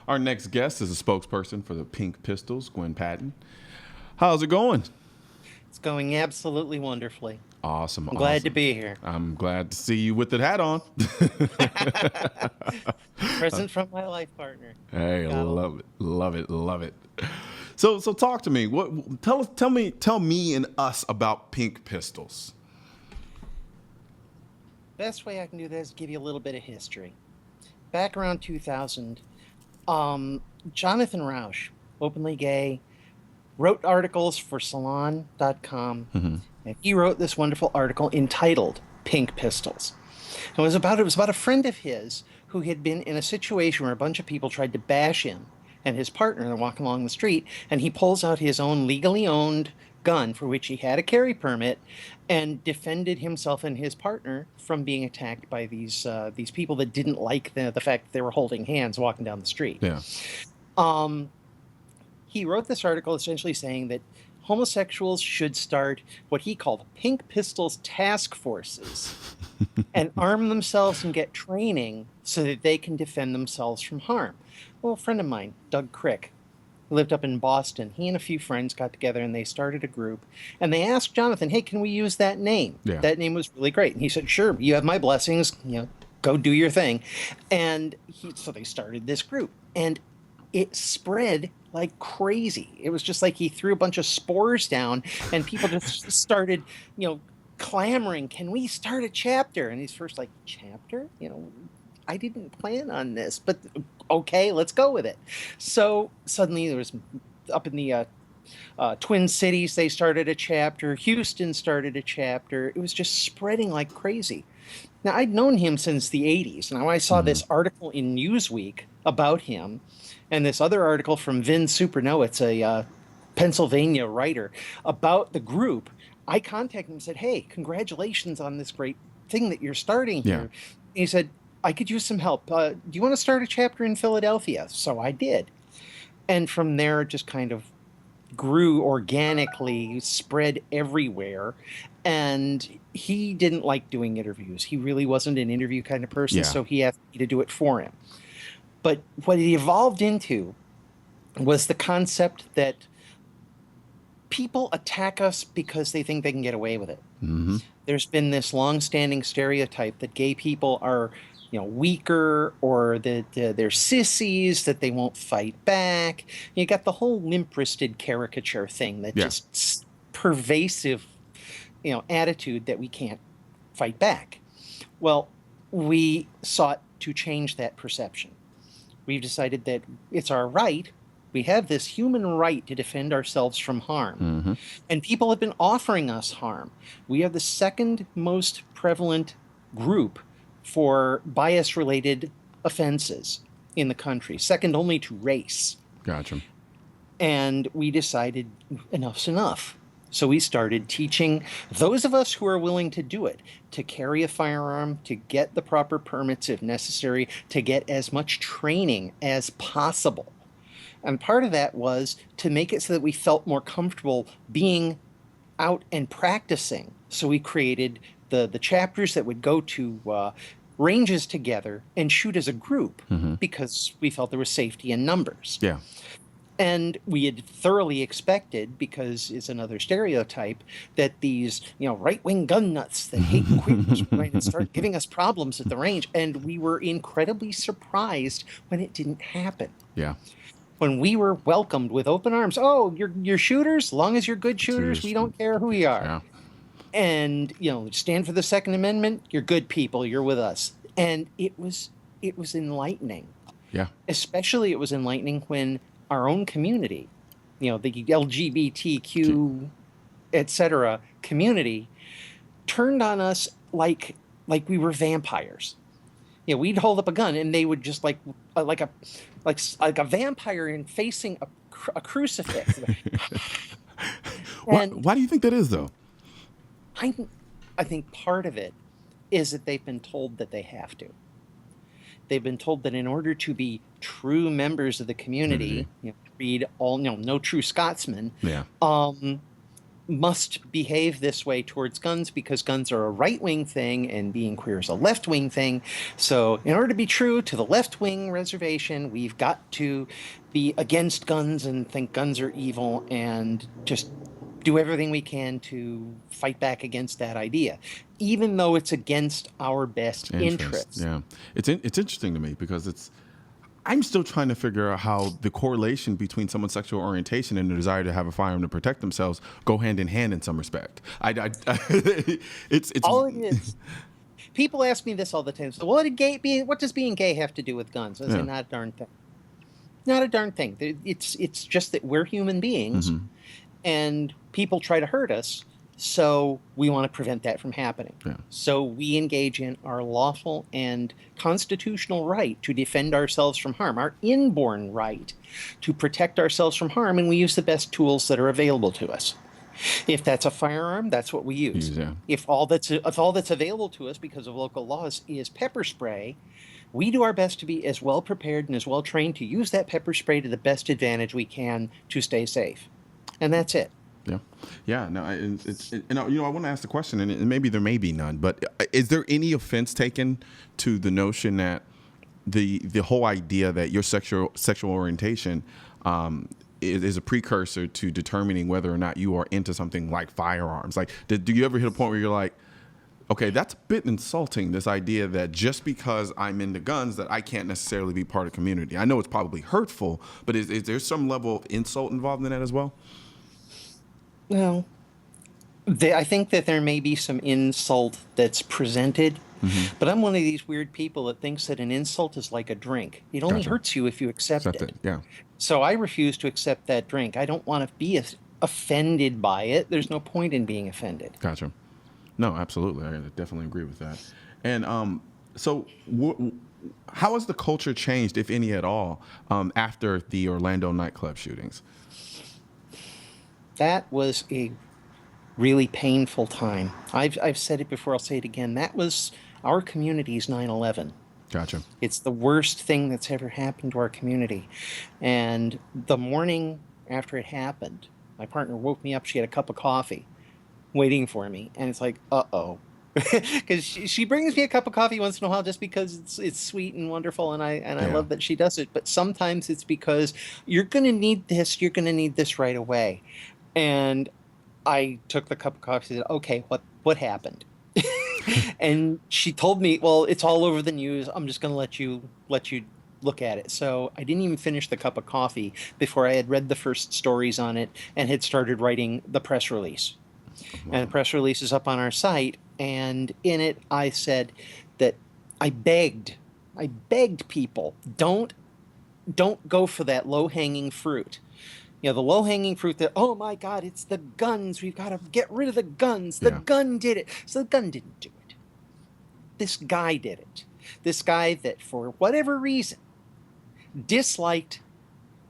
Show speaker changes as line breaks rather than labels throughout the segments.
Our next guest is a spokesperson for the Pink Pistols, Gwen Patton. How's it going?
It's going absolutely wonderfully.
Awesome.
I'm glad to be here.
I'm glad to see you with the hat on.
Present from my life partner.
Hey,
Gotta
love it, love it, love it. So talk to me. Tell me and us about Pink Pistols.
Best way I can do that is give you a little bit of history. Back around 2000, Jonathan Rauch, openly gay, wrote articles for Salon.com, and he wrote this wonderful article entitled "Pink Pistols." It was about a friend of his who had been in a situation where a bunch of people tried to bash him and his partner. They're walking along the street, and he pulls out his own legally owned gun for which he had a carry permit and defended himself and his partner from being attacked by these people that didn't like the fact that they were holding hands walking down the street.
Yeah.
He wrote this article essentially saying that homosexuals should start what he called Pink Pistols task forces and arm themselves and get training so that they can defend themselves from harm. Well, a friend of mine, Doug Crick, who lived up in Boston, he and a few friends got together and they started a group. And they asked Jonathan, hey, can we use that name?
Yeah.
That name was really great. And he said, sure, you have my blessings. Go do your thing. And so they started this group. And it spread like crazy. It was just like he threw a bunch of spores down and people just started, clamoring, can we start a chapter? And he's first like, chapter? I didn't plan on this, but okay, let's go with it. So suddenly there was up in the Twin Cities, they started a chapter. Houston started a chapter. It was just spreading like crazy. Now, I'd known him since the 80s. Now, I saw this article in Newsweek about him and this other article from Vin Superno. It's a Pennsylvania writer about the group. I contacted him and said, hey, congratulations on this great thing that you're starting here.
Yeah.
He said, I could use some help. Do you want to start a chapter in Philadelphia? So I did. And from there, it just kind of grew organically, spread everywhere. And he didn't like doing interviews. He really wasn't an interview kind of person, so he asked me to do it for him. But what it evolved into was the concept that people attack us because they think they can get away with it.
Mm-hmm.
There's been this long-standing stereotype that gay people are weaker, or that they're sissies, that they won't fight back. You got the whole limp-wristed caricature thing that just pervasive, attitude that we can't fight back. Well, we sought to change that perception. We've decided that it's our right. We have this human right to defend ourselves from harm.
Mm-hmm.
And people have been offering us harm. We are the second most prevalent group for bias-related offenses in the country, second only to race.
Gotcha.
And we decided enough's enough. So we started teaching those of us who are willing to do it, to carry a firearm, to get the proper permits if necessary, to get as much training as possible. And part of that was to make it so that we felt more comfortable being out and practicing. So we created the chapters that would go to ranges together and shoot as a group because we felt there was safety in numbers.
Yeah.
And we had thoroughly expected, because it's another stereotype, that these, right-wing gun nuts that hate queers were going to start giving us problems at the range. And we were incredibly surprised when it didn't happen.
Yeah.
When we were welcomed with open arms. Oh, you're shooters? As long as you're good shooters, we don't care who you are.
Yeah.
And, stand for the Second Amendment, you're good people, you're with us. And it was enlightening.
Yeah.
Especially it was enlightening when our own community, the LGBTQ, etc. community, turned on us like we were vampires. We'd hold up a gun and they would just like a vampire and facing a crucifix.
Why do you think that is, though?
I think part of it is that they've been told that they have to. They've been told that in order to be true members of the community, read all, no true Scotsman, must behave this way towards guns because guns are a right-wing thing and being queer is a left-wing thing. So in order to be true to the left-wing reservation, we've got to be against guns and think guns are evil and just do everything we can to fight back against that idea, even though it's against our best interests.
Yeah, it's interesting to me because I'm still trying to figure out how the correlation between someone's sexual orientation and the desire to have a firearm to protect themselves go hand in hand in some respect. It's
all it is. People ask me this all the time. So, what does being gay have to do with guns? I say, not a darn thing. Not a darn thing. It's just that we're human beings, and people try to hurt us. So we want to prevent that from happening.
Yeah.
So we engage in our lawful and constitutional right to defend ourselves from harm, our inborn right to protect ourselves from harm, and we use the best tools that are available to us. If that's a firearm, that's what we use.
Yeah.
If all that's available to us because of local laws is pepper spray, we do our best to be as well prepared and as well trained to use that pepper spray to the best advantage we can to stay safe. And that's it.
Yeah. No. I want to ask the question, and maybe there may be none, but is there any offense taken to the notion that the whole idea that your sexual orientation is a precursor to determining whether or not you are into something like firearms? Like, do you ever hit a point where you're like, okay, that's a bit insulting, this idea that just because I'm into guns that I can't necessarily be part of community? I know it's probably hurtful, but is there some level of insult involved in that as well?
Well, I think that there may be some insult that's presented, but I'm one of these weird people that thinks that an insult is like a drink. It only hurts you if you accept it. Yeah. So I refuse to accept that drink. I don't want to be offended by it. There's no point in being offended.
Gotcha. No, absolutely. I definitely agree with that. And so how has the culture changed, if any at all, after the Orlando nightclub shootings?
That was a really painful time. I've said it before, I'll say it again. That was our community's 9/11.
Gotcha.
It's the worst thing that's ever happened to our community. And the morning after it happened, my partner woke me up. She had a cup of coffee waiting for me. And it's like, uh-oh. Because she brings me a cup of coffee once in a while just because it's sweet and wonderful, and I love that she does it. But sometimes it's because you're going to need this right away. And I took the cup of coffee and said, okay, what happened? And she told me, well, it's all over the news. I'm just going to let you look at it. So I didn't even finish the cup of coffee before I had read the first stories on it and had started writing the press release. Wow. And the press release is up on our site. And in it, I said that I begged people, don't go for that low-hanging fruit. You know, the low-hanging fruit that, oh my God, it's the guns. We've got to get rid of the guns. The gun did it. So the gun didn't do it. This guy did it. This guy that, for whatever reason, disliked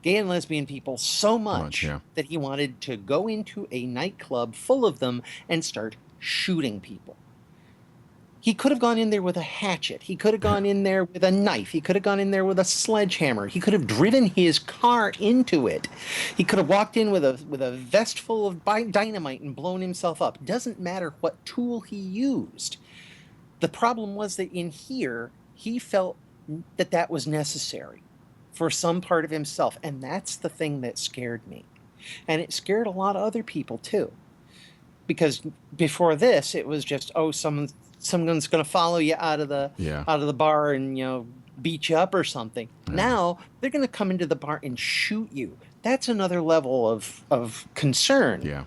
gay and lesbian people so much that he wanted to go into a nightclub full of them and start shooting people. He could have gone in there with a hatchet. He could have gone in there with a knife. He could have gone in there with a sledgehammer. He could have driven his car into it. He could have walked in with a vest full of dynamite and blown himself up. Doesn't matter what tool he used. The problem was that in here, he felt that was necessary for some part of himself. And that's the thing that scared me. And it scared a lot of other people too. Because before this, it was just, someone's going to follow you out of the bar and beat you up or something. Yeah. Now they're going to come into the bar and shoot you. That's another level of concern. Yeah.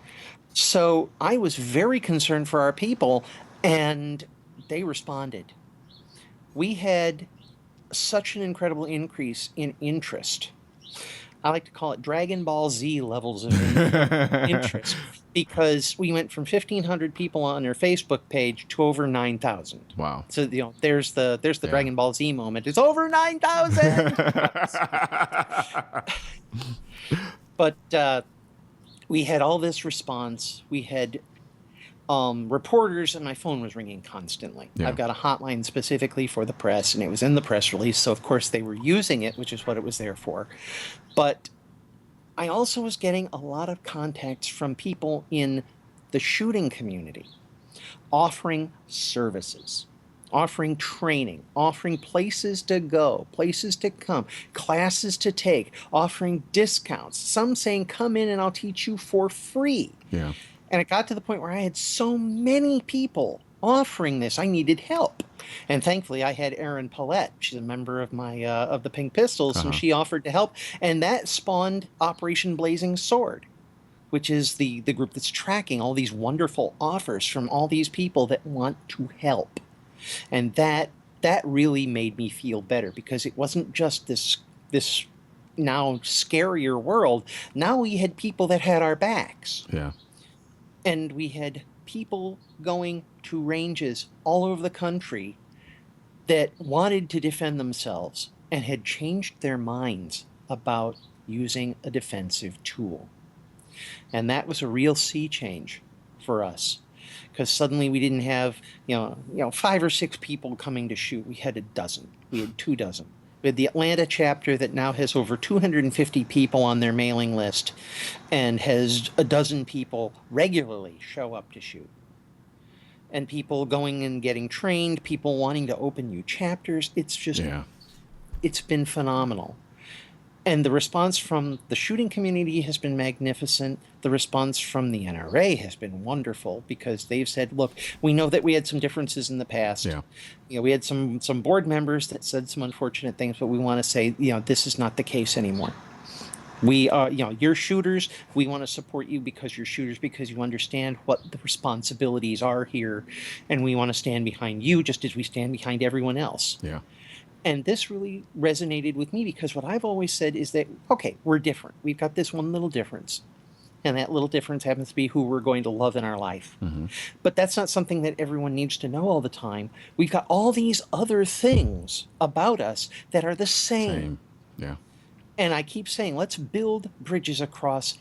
So I was very concerned for our people, and they responded. We had such an incredible increase in interest. I like to call it Dragon Ball Z levels of interest, because we went from 1,500 people on their Facebook page to over 9,000.
Wow!
So there's the Dragon Ball Z moment. It's over 9,000. But we had all this response. We had reporters, and my phone was ringing constantly. Yeah. I've got a hotline specifically for the press, and it was in the press release. So of course they were using it, which is what it was there for. But I also was getting a lot of contacts from people in the shooting community, offering services, offering training, offering places to go, places to come, classes to take, offering discounts, some saying, come in and I'll teach you for free.
Yeah.
And it got to the point where I had so many people offering this, I needed help. And thankfully, I had Erin Paulette. She's a member of my of the Pink Pistols, and she offered to help. And that spawned Operation Blazing Sword, which is the group that's tracking all these wonderful offers from all these people that want to help. And that really made me feel better, because it wasn't just this now scarier world. Now we had people that had our backs.
Yeah.
And we had people going to ranges all over the country that wanted to defend themselves and had changed their minds about using a defensive tool. And that was a real sea change for us, because suddenly we didn't have, 5 or 6 people coming to shoot. We had a dozen. We had 2 dozen. We had the Atlanta chapter that now has over 250 people on their mailing list and has a dozen people regularly show up to shoot. And people going and getting trained, people wanting to open new chapters. It's just, It's been phenomenal. And the response from the shooting community has been magnificent. The response from the NRA has been wonderful, because they've said, look, we know that we had some differences in the past.
Yeah.
We had some board members that said some unfortunate things, but we want to say, this is not the case anymore. We are, you're shooters. We want to support you because you're shooters, because you understand what the responsibilities are here. And we want to stand behind you just as we stand behind everyone else.
Yeah.
And this really resonated with me, because what I've always said is that, okay, we're different. We've got this one little difference. And that little difference happens to be who we're going to love in our life. Mm-hmm. But that's not something that everyone needs to know all the time. We've got all these other things about us that are the same.
Yeah.
And I keep saying, let's build bridges across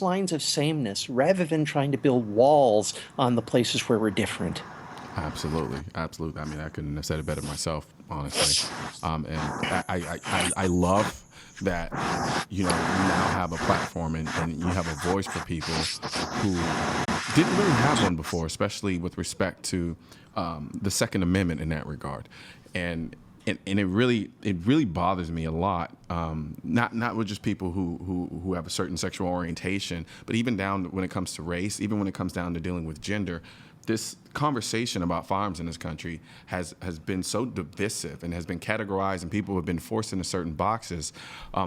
lines of sameness, rather than trying to build walls on the places where we're different.
Absolutely. I mean, I couldn't have said it better myself, honestly. And I love that, you now have a platform and you have a voice for people who didn't really have one before, especially with respect to the Second Amendment in that regard. And it really bothers me a lot. Not with just people who have a certain sexual orientation, but even down when it comes to race, even when it comes down to dealing with gender. This conversation about firearms in this country has been so divisive and has been categorized, and people have been forced into certain boxes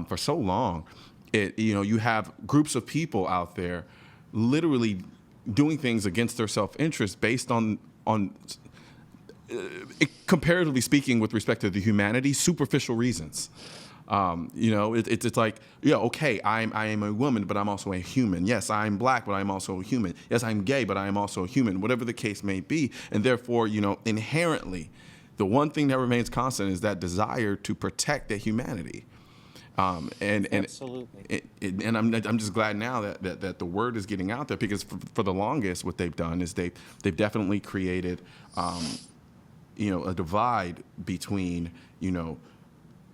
for so long. You have groups of people out there literally doing things against their self-interest based on comparatively speaking, with respect to the humanity, superficial reasons. It's like, okay, I am a woman, but I'm also a human. Yes, I'm black, but I'm also a human. Yes, I'm gay, but I am also a human, whatever the case may be. And therefore, inherently, the one thing that remains constant is that desire to protect that humanity. And
absolutely.
And I'm just glad now that the word is getting out there, because for the longest, what they've done is they've definitely created, a divide between,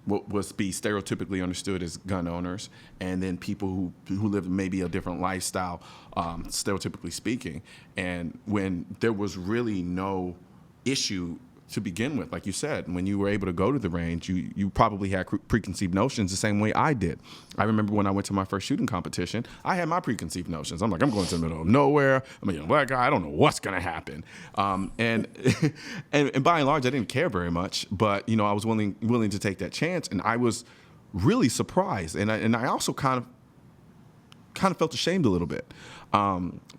what was be stereotypically understood as gun owners, and then people who live maybe a different lifestyle, stereotypically speaking. And when there was really no issue to begin with, like you said, when you were able to go to the range, you probably had preconceived notions the same way I did. I remember when I went to my first shooting competition, I had my preconceived notions. I'm like, I'm going to the middle of nowhere. I'm a young black guy. I don't know what's going to happen. And by and large, I didn't care very much, but I was willing to take that chance, and I was really surprised, and I also kind of felt ashamed a little bit.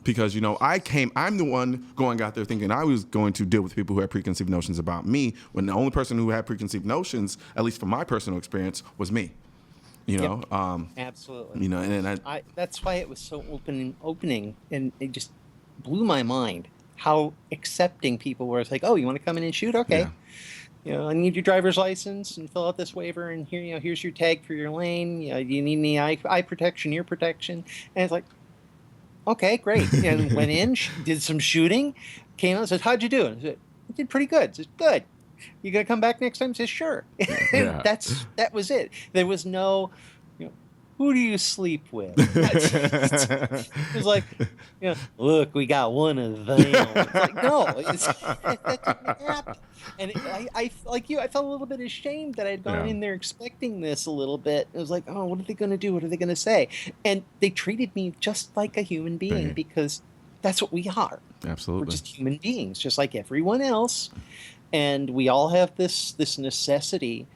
Because, I'm the one going out there thinking I was going to deal with people who had preconceived notions about me, when the only person who had preconceived notions, at least from my personal experience, was me.
Yep. Absolutely.
And
that's why it was so opening, and it just blew my mind how accepting people were. It's like, oh, you want to come in and shoot? Okay. Yeah. I need your driver's license and fill out this waiver, and here, here's your tag for your lane. Do you need any eye protection, ear protection? And it's like, okay, great. And went in, did some shooting, came out and said, how'd you do? And I said, I did pretty good. I said, good. You gonna come back next time? I said, sure.
Yeah.
That was it. There was no, who do you sleep with? It was like, look, we got one of them. It's like, no, that didn't happen. And I like you, I felt a little bit ashamed that I'd gone
Yeah.
in there expecting this a little bit. It was like, oh, what are they going to do? What are they going to say? And they treated me just like a human being because that's what we are.
Absolutely.
We're just human beings, just like everyone else. And we all have this necessity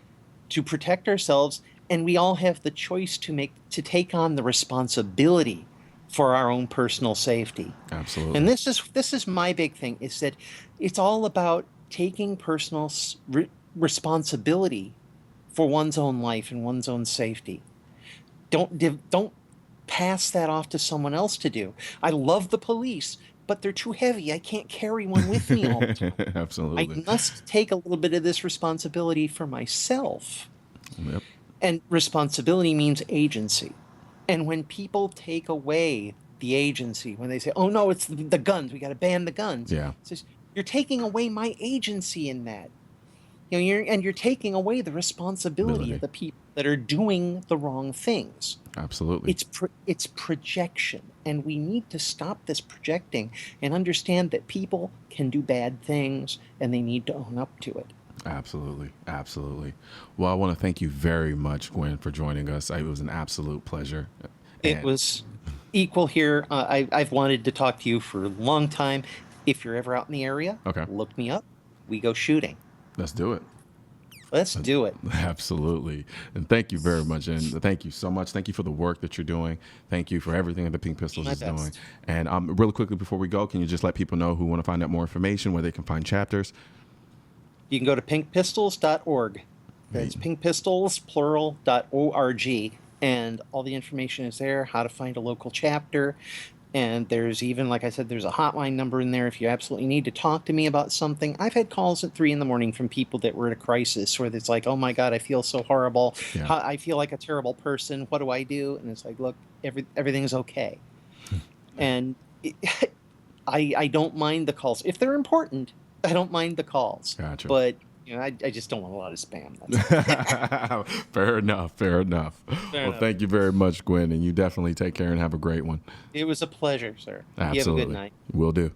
to protect ourselves, and we all have the choice to take on the responsibility for our own personal safety.
Absolutely.
And this is my big thing, is that it's all about taking personal responsibility for one's own life and one's own safety. Don't pass that off to someone else to do. I love the police, but they're too heavy. I can't carry one with me all the time.
Absolutely.
I must take a little bit of this responsibility for myself.
Yep.
And responsibility means agency. And when people take away the agency, when they say, oh no, it's the guns, we got to ban the guns.
Yeah.
It says, you're taking away my agency in that. You're taking away the responsibility of the people that are doing the wrong things.
Absolutely.
It's projection, and we need to stop this projecting and understand that people can do bad things, and they need to own up to it.
Absolutely. Absolutely. Well, I want to thank you very much, Gwen, for joining us. It was an absolute pleasure.
It was equal here. I've wanted to talk to you for a long time. If you're ever out in the area, look me up. We go shooting.
Let's do it.
Let's do it.
Absolutely. And thank you very much. And thank you so much. Thank you for the work that you're doing. Thank you for everything that the Pink Pistols is doing. And really quickly before we go, can you just let people know who want to find out more information, where they can find chapters?
You can go to pinkpistols.org. That's pinkpistols, plural.org. And all the information is there, how to find a local chapter. And there's even, like I said, there's a hotline number in there if you absolutely need to talk to me about something. I've had calls at 3 a.m. from people that were at a crisis where it's like, oh my God, I feel so horrible.
Yeah.
I feel like a terrible person. What do I do? And it's like, look, everything's okay. And I don't mind the calls. If they're important, I don't mind the calls.
Gotcha.
But I just don't want a lot of spam.
Fair enough. Fair enough. Thank you very much, Gwen, and you definitely take care and have a great one.
It was a pleasure, sir.
Absolutely.
You have a good night.
Will do.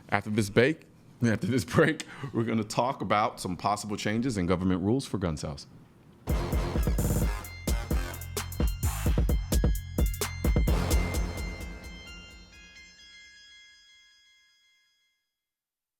After this break, we're going to talk about some possible changes in government rules for gun sales.